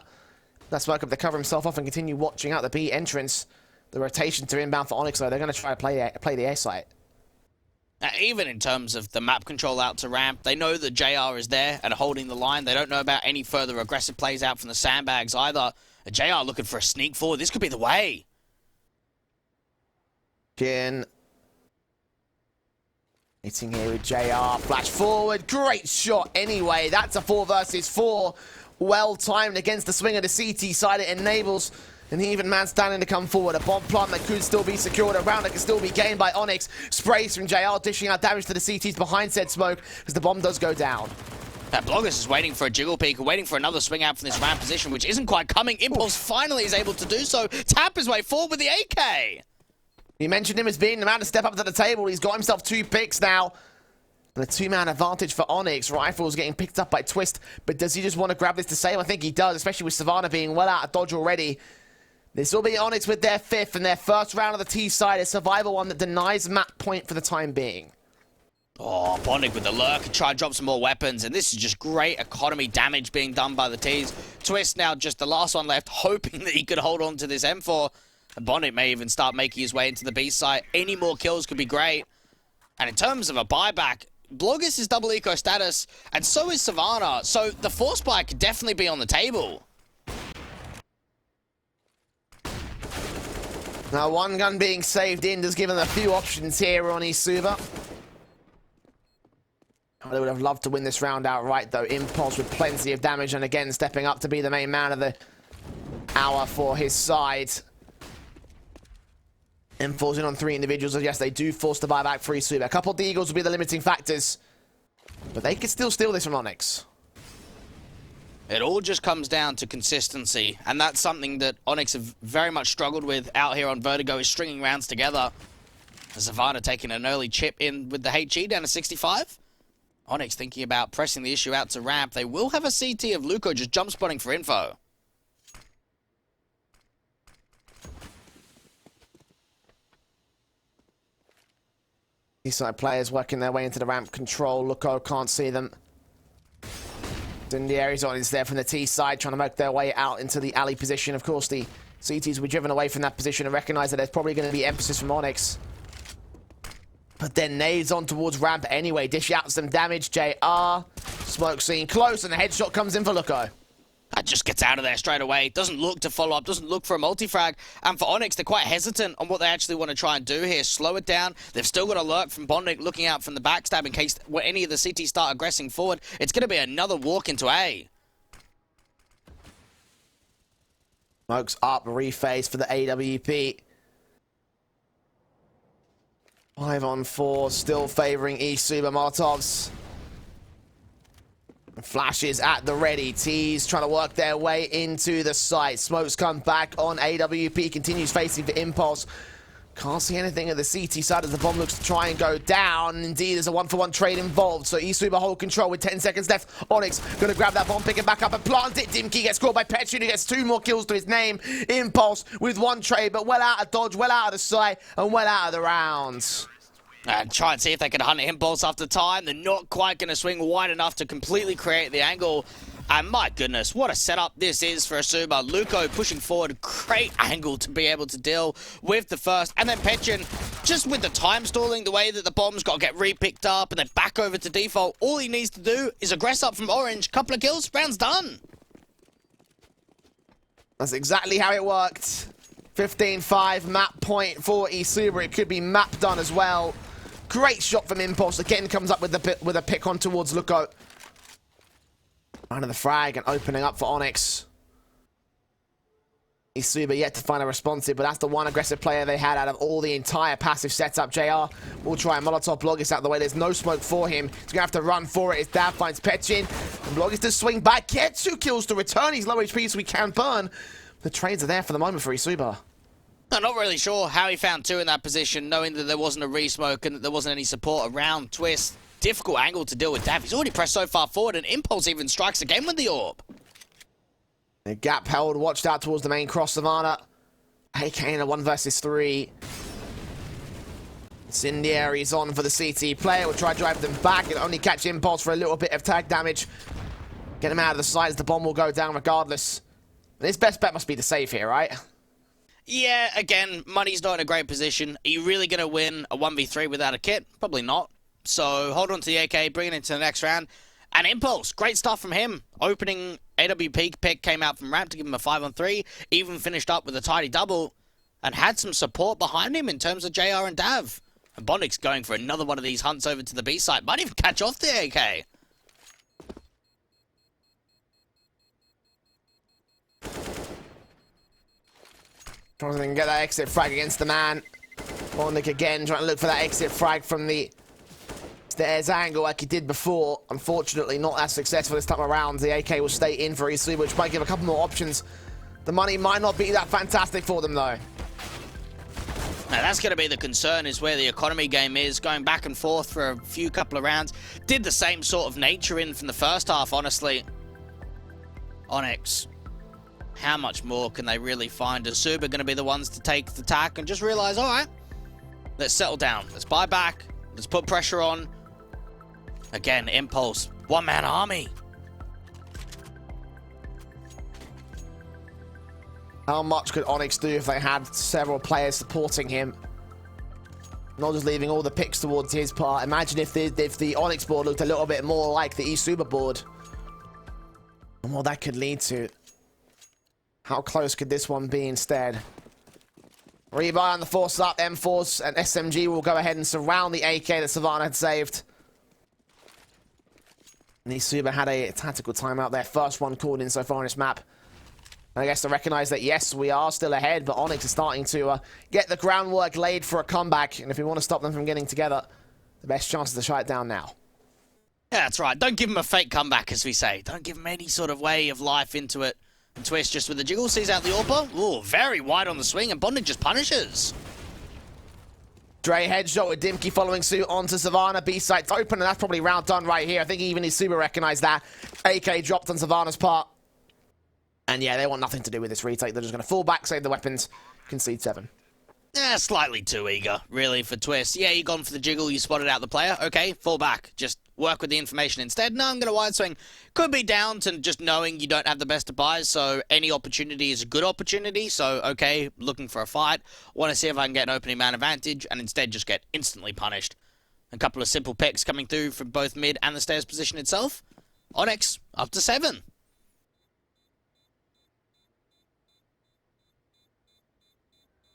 That smoke up to cover himself off and continue watching out the B entrance. The rotation to inbound for ONYX, though, they're going to try to play the A site. Even in terms of the map control out to ramp, they know that JR is there and holding the line. They don't know about any further aggressive plays out from the sandbags either. JR looking for a sneak forward. This could be the way. Hitting here with JR. Flash forward. Great shot anyway. That's a 4 versus 4. Well timed against the swing of the CT side. It enables an even man standing to come forward. A bomb plant that could still be secured. A round that can still be gained by ONYX. Sprays from JR, dishing out damage to the CTs behind said smoke as the bomb does go down. Bloggers is waiting for a jiggle peek, waiting for another swing out from this ramp position, which isn't quite coming. Impulse finally is able to do so. Tap his way forward with the AK. You mentioned him as being the man to step up to the table. He's got himself 2 picks now. And a 2-man advantage for ONYX. Rifles getting picked up by Twist, but does he just want to grab this to save? I think he does, especially with Savannah being well out of dodge already. This will be ONYX with their 5th and their first round of the T side, a survival one that denies map point for the time being. Oh, Bondic with the lurk and try and drop some more weapons, and this is just great economy damage being done by the Ts. Twist now just the last one left, hoping that he could hold on to this M4. And Bondic may even start making his way into the B site. Any more kills could be great. And in terms of a buyback, Bloggers is double eco status, and so is Savannah. So the force buy could definitely be on the table. Now, one gun being saved in does give them a few options here on eSuba. They would have loved to win this round outright, though. Impulse with plenty of damage, and again, stepping up to be the main man of the hour for his side. And falls in on 3 individuals, and yes, they do force the buyback for eSuba. A couple of Deagles will be the limiting factors, but they could still steal this from ONYX. It all just comes down to consistency, and that's something that ONYX have very much struggled with out here on Vertigo, is stringing rounds together. Savannah taking an early chip in with the HE down to 65. ONYX thinking about pressing the issue out to ramp. They will have a CT of Luco just jump spotting for info. These side players working their way into the ramp control. Luco can't see them. Incendiary's on is there from the T side, trying to make their way out into the alley position. Of course, the CTs will be driven away from that position and recognize that there's probably going to be emphasis from ONYX. But then nades on towards ramp anyway. Dish out some damage. JR. Smoke scene close, and the headshot comes in for Luco. That just gets out of there straight away. Doesn't look to follow up, doesn't look for a multi-frag. And for ONYX, they're quite hesitant on what they actually want to try and do here. Slow it down. They've still got a lurk from Bondic looking out from the backstab in case any of the CTs start aggressing forward. It's going to be another walk into A. Smoke's up, rephase for the AWP. 5 on 4, still favoring eSuba. Molotovs. Flashes at the ready. T's trying to work their way into the site. Smokes come back on AWP. Continues facing for Impulse. Can't see anything at the CT side as the bomb looks to try and go down. Indeed, there's a 1-for-1 trade involved. So eSuba hold control with 10 seconds left. ONYX going to grab that bomb, pick it back up and plant it. Dimkey gets caught by Petrin, who gets 2 more kills to his name. Impulse with 1 trade, but well out of dodge, well out of the sight, and well out of the rounds. And try and see if they can hunt Impulse after time. They're not quite going to swing wide enough to completely create the angle. And my goodness, what a setup this is for eSuba. Luco pushing forward, great angle to be able to deal with the first. And then Petrin, just with the time stalling, the way that the bomb's got to get re-picked up and then back over to default, all he needs to do is aggress up from Orange. Couple of kills, round's done. That's exactly how it worked. 15-5, map point for eSuba. It could be map done as well. Great shot from Impulse. Again, comes up with a pick on towards Luco. Under the frag and opening up for ONYX. eSuba yet to find a responsive, but that's the one aggressive player they had out of all the entire passive setup. JR will try and Molotov Bloggers out of the way. There's no smoke for him. He's going to have to run for it. His dad finds Petchin. And Bloggers does swing back. Gets 2 kills to return. He's low HP, so he can burn. The trades are there for the moment for eSuba. I'm not really sure how he found 2 in that position, knowing that there wasn't a re-smoke and that there wasn't any support around Twist. Difficult angle to deal with Dav. He's already pressed so far forward, and Impulse even strikes again with the orb. A gap held, watched out towards the main cross. Savannah. AK in a 1 versus 3. Incendiary's on for the CT player. Will try to drive them back and only catch Impulse for a little bit of tag damage. Get him out of the sight as the bomb will go down regardless. And his best bet must be the save here, right? Yeah, again, money's not in a great position. Are you really going to win a 1v3 without a kit? Probably not. So hold on to the AK, bring it into the next round. And Impulse, great stuff from him. Opening AWP pick came out from Ramp to give him a 5-on-3. Even finished up with a tidy double. And had some support behind him in terms of JR and Dav. And ONYX going for another one of these hunts over to the B site. Might even catch off the AK. Trying to get that exit frag against the man. ONYX again trying to look for that exit frag from the stairs angle like he did before. Unfortunately, not as successful this time around. The AK will stay in for eSuba, which might give a couple more options. The money might not be that fantastic for them, though. Now, that's going to be the concern, is where the economy game is, going back and forth for a few couple of rounds. Did the same sort of nature in from the first half, honestly. ONYX. How much more can they really find? Is eSuba going to be the ones to take the tack and just realize, all right, let's settle down. Let's buy back. Let's put pressure on. Again, Impulse. One-man army. How much could ONYX do if they had several players supporting him? Not just leaving all the picks towards his part. Imagine if the ONYX board looked a little bit more like the eSuba board. And what that could lead to. How close could this one be instead? Rebuy on the force up. M4s and SMG will go ahead and surround the AK that Savannah had saved. And eSuba had a tactical timeout there. First one called in so far on this map. I guess to recognize that, yes, we are still ahead, but ONYX is starting to get the groundwork laid for a comeback. And if we want to stop them from getting together, the best chance is to shut it down now. Yeah, that's right. Don't give them a fake comeback, as we say. Don't give them any sort of way of life into it. And Twist just with the jiggle, sees out the AWPer. Ooh, very wide on the swing, and Bonded just punishes. Dre headshot with Dimkey following suit onto Savannah. B site's open, and that's probably round done right here. I think even eSuba recognized that. AK dropped on Savannah's part. And yeah, they want nothing to do with this retake. They're just going to fall back, save the weapons, concede 7. Yeah, slightly too eager, really, for Twist. Yeah, you gone for the jiggle, you spotted out the player. Okay, fall back. Just work with the information instead. No, I'm going to wide swing. Could be down to just knowing you don't have the best of buys, so any opportunity is a good opportunity. So, okay, looking for a fight. Want to see if I can get an opening man advantage, and instead just get instantly punished. A couple of simple picks coming through from both mid and the stairs position itself. ONYX, up to 7.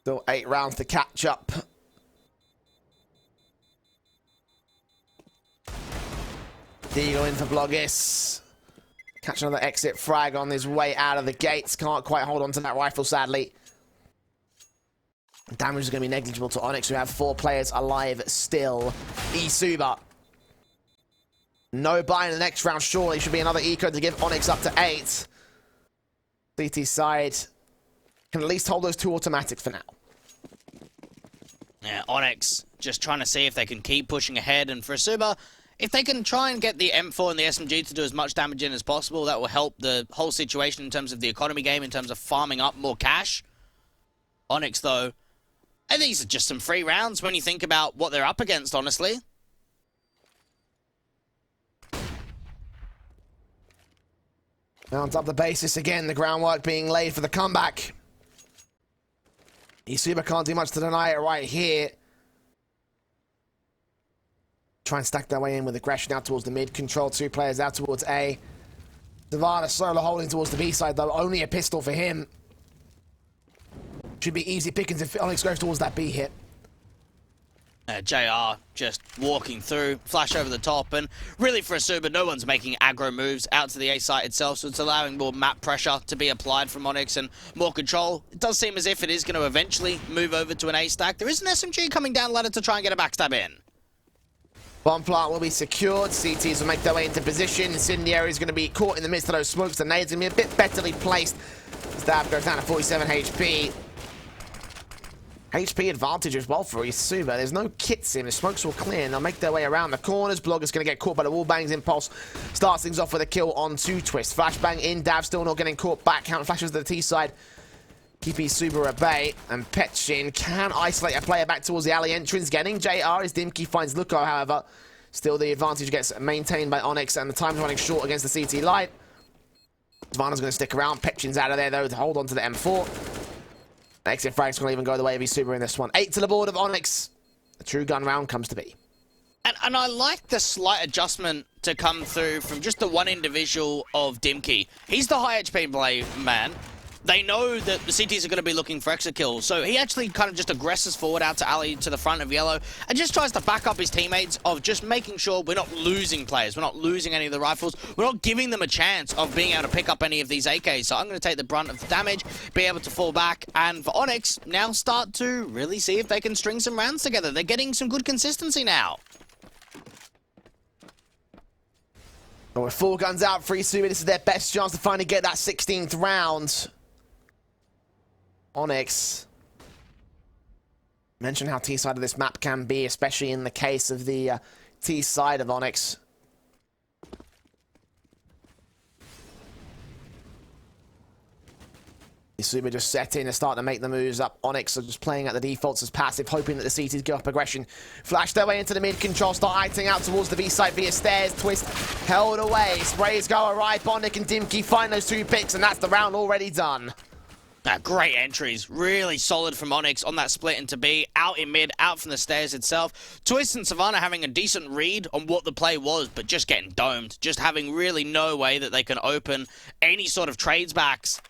Still 8 rounds to catch up. Deagle in for Blogis. Catch another exit frag on his way out of the gates. Can't quite hold on to that rifle, sadly. Damage is going to be negligible to ONYX, who have 4 players alive still. eSuba. No buy in the next round, surely. Should be another eco to give ONYX up to 8. CT side can at least hold those 2 automatics for now. Yeah, ONYX just trying to see if they can keep pushing ahead, and for eSuba, if they can try and get the M4 and the SMG to do as much damage in as possible, that will help the whole situation in terms of the economy game, in terms of farming up more cash. ONYX, though, I think these are just some free rounds when you think about what they're up against, honestly. Mounts up the basis again, the groundwork being laid for the comeback. eSuba can't do much to deny it right here. Try and stack their way in with aggression out towards the mid. Control 2 players out towards A. Savannah solo holding towards the B side, though. Only a pistol for him. Should be easy pickings if ONYX goes towards that B hit. JR just walking through, flash over the top, and really for eSuba, no one's making aggro moves out to the A site itself, so it's allowing more map pressure to be applied from ONYX and more control. It does seem as if it is going to eventually move over to an A stack. There is an SMG coming down ladder to try and get a backstab in. Bomb plant will be secured. CTs will make their way into position. Incendiary is going to be caught in the midst of those smokes. The nades going to be a bit betterly placed. Stab goes down to 47 HP. HP advantage as well for eSuba. There's no kits in. The smokes will clear and they'll make their way around the corners. Blogger's going to get caught by the wall bangs. Impulse starts things off with a kill on 2 Twist. Flashbang in. Dav still not getting caught back. Counter flashes to the T side. Keep eSuba at bay. And Petchin can isolate a player back towards the alley entrance. Getting JR as Dimkey finds Luko, however. Still the advantage gets maintained by ONYX and the time's running short against the CT light. Savannah's going to stick around. Petchin's out of there though to hold on to the M4. Exit frag's going to even go the way of eSuba in this one. 8 to the board of ONYX. The true gun round comes to be. And I like the slight adjustment to come through from just the one individual of Dimkey. He's the high HP play man. They know that the CTs are going to be looking for extra kills, so he actually kind of just aggresses forward out to Ali to the front of yellow and just tries to back up his teammates of just making sure we're not losing players, we're not losing any of the rifles, we're not giving them a chance of being able to pick up any of these AKs. So I'm going to take the brunt of the damage, be able to fall back, and for ONYX, now start to really see if they can string some rounds together. They're getting some good consistency now. Well, with 4 guns out for eSuba, this is their best chance to finally get that 16th round. ONYX. Mention how T-side of this map can be, especially in the case of the T-side of ONYX. eSuba just set in and starting to make the moves up. ONYX are just playing at the defaults as passive, hoping that the CTs give up aggression. Flash their way into the mid-control, start acting out towards the B-side via stairs. Twist held away. Sprays go awry. ONYX and Dimkey find those 2 picks, and that's the round already done. Great entries, really solid from ONYX on that split into B, out in mid, out from the stairs itself. Twist and Savannah having a decent read on what the play was, but just getting domed, just having really no way that they can open any sort of trades backs.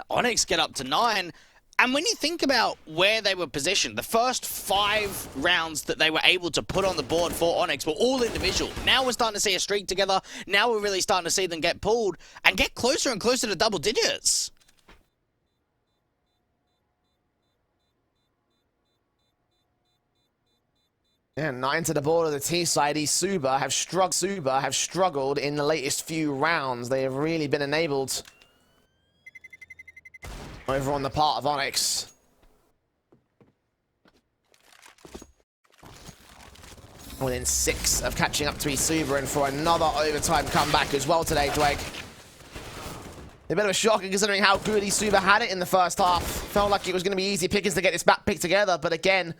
ONYX get up to 9, and when you think about where they were positioned, the first 5 rounds that they were able to put on the board for ONYX were all individual. Now we're starting to see a streak together, now we're really starting to see them get pulled and get closer and closer to double digits. Yeah, 9 to the board of the T side. eSuba have struggled in the latest few rounds. They have really been enabled over on the part of ONYX. Within 6 of catching up to eSuba, and for another overtime comeback as well today, Dweg. A bit of a shocker considering how good eSuba had it in the first half. Felt like it was going to be easy pickings to get this back pick together, but again,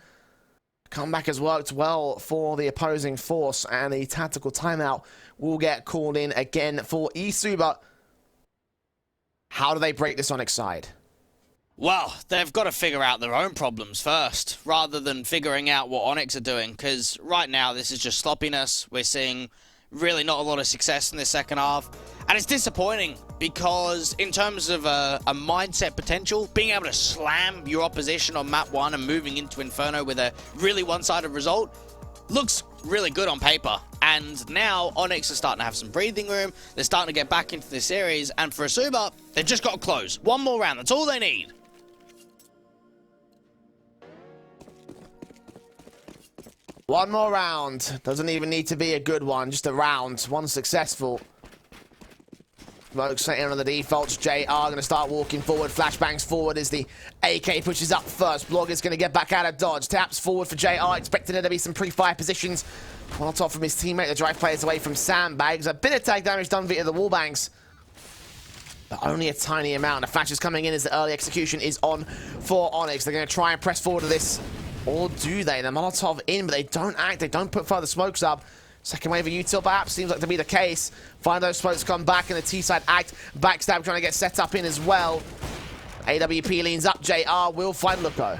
comeback has worked well for the opposing force, and the tactical timeout will get called in again for eSuba. How do they break this ONYX side? Well, they've got to figure out their own problems first, rather than figuring out what ONYX are doing, because right now this is just sloppiness. We're seeing really not a lot of success in the second half, and it's disappointing because in terms of a mindset potential, being able to slam your opposition on map 1 and moving into Inferno with a really one-sided result looks really good on paper. And now ONYX are starting to have some breathing room, they're starting to get back into the series, and for eSuba, they've just got to close. One more round, that's all they need. One more round. Doesn't even need to be a good one, just a round. One successful. Smoke setting on the defaults. JR going to start walking forward. Flashbangs forward as the AK pushes up first. Blogger's going to get back out of dodge. Taps forward for JR, expecting there to be some pre-fire positions. One on top from his teammate. The drive players away from sandbags. A bit of tag damage done via the wallbangs, but only a tiny amount. The flash is coming in as the early execution is on for ONYX. They're going to try and press forward to this. Or do they? The Molotov in, but they don't act. They don't put further smokes up. Second wave of util perhaps seems like to be the case. Find those smokes come back, and the T-side act. Backstab trying to get set up in as well. AWP leans up. JR will find Luko.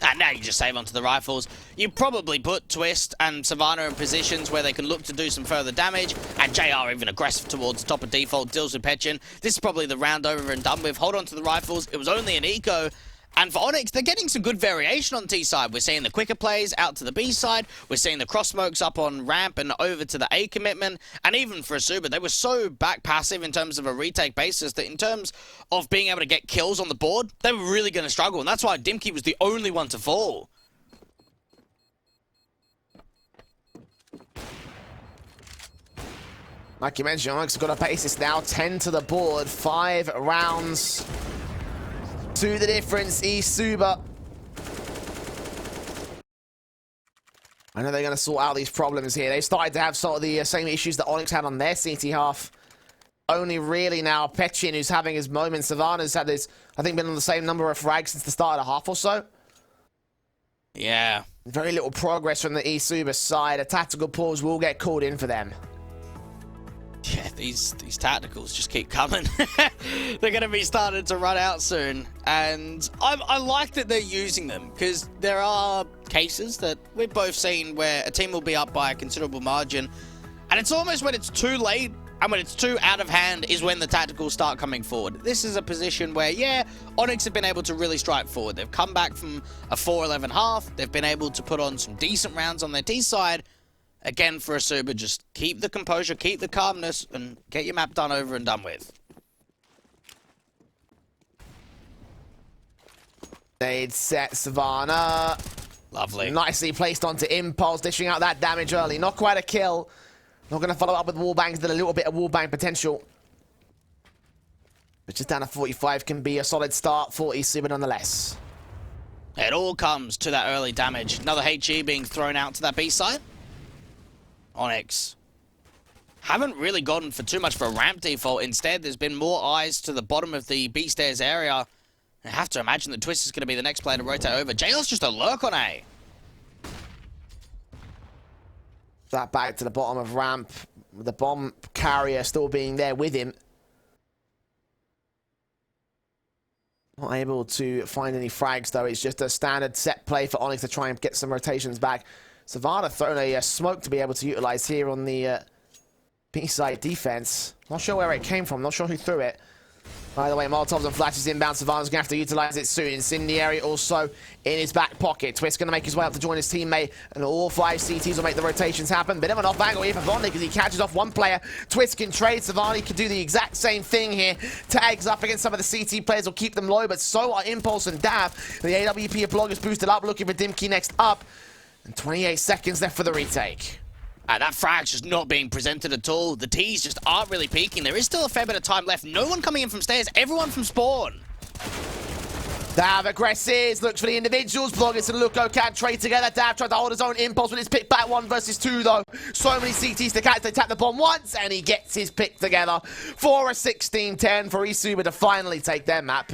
And now you just save onto the rifles. You probably put Twist and Savannah in positions where they can look to do some further damage, and JR even aggressive towards the top of default, deals with Petchin. This is probably the round over and done with. Hold on to the rifles. It was only an eco. And for ONYX, they're getting some good variation on T side. We're seeing the quicker plays out to the B side. We're seeing the cross smokes up on ramp and over to the A commitment. And even for eSuba, they were so back passive in terms of a retake basis that in terms of being able to get kills on the board, they were really going to struggle. And that's why Dimkey was the only one to fall. Like you mentioned, ONYX have got a basis now. 10 to the board. 5 rounds to the difference. eSuba, I know they're going to sort out these problems here. They started to have sort of the same issues that ONYX had on their CT half. Only really now Petchin who's having his moments. Savannah's had his, I think, been on the same number of frags since the start of the half or so. Yeah. Very little progress from the eSuba side. A tactical pause will get called in for them. Yeah, these tacticals just keep coming. They're going to be starting to run out soon, and I like that they're using them, because there are cases that we've both seen where a team will be up by a considerable margin, and it's almost when it's too late and when it's too out of hand is when the tacticals start coming forward. This is a position where, yeah, ONYX have been able to really strike forward. They've come back from a 4-11 half. They've been able to put on some decent rounds on their T side. Again, for eSuba, just keep the composure, keep the calmness, and get your map done over and done with. They'd set Savannah. Lovely. Nicely placed onto Impulse, dishing out that damage early. Not quite a kill. Not going to follow up with wallbangs, did a little bit of wallbang potential. But just down to 45 can be a solid start for eSuba nonetheless. It all comes to that early damage. Another HE being thrown out to that B side. ONYX haven't really gone for too much for a ramp default. Instead, there's been more eyes to the bottom of the B stairs area. I have to imagine that Twist is going to be the next player to rotate over. JL's just a lurk on A. That back to the bottom of ramp, with the bomb carrier still being there with him. Not able to find any frags though. It's just a standard set play for ONYX to try and get some rotations back. Savannah thrown a smoke to be able to utilize here on the B side defense. Not sure where it came from, not sure who threw it. By the way, Molotovs and flashes inbound. Savannah's going to have to utilize it soon. Incendiary also in his back pocket. Twist going to make his way up to join his teammate, and all 5 CTs will make the rotations happen. Bit of an off angle here for Vondi because he catches off one player. Twist can trade. Savannah can do the exact same thing here. Tags up against some of the CT players will keep them low, but so are Impulse and Dav. The AWP of Blog is boosted up, looking for Dimkey next up. And 28 seconds left for the retake. That frag's just not being presented at all. The T's just aren't really peaking. There is still a fair bit of time left. No one coming in from stairs. Everyone from spawn. Dav aggresses, looks for the individuals. Bloggers and Luko can't trade together. Dav tried to hold his own Impulse with his pick back 1 versus 2 though. So many CTs to catch. They tap the bomb once and he gets his pick together for a 16-10 for eSuba to finally take their map.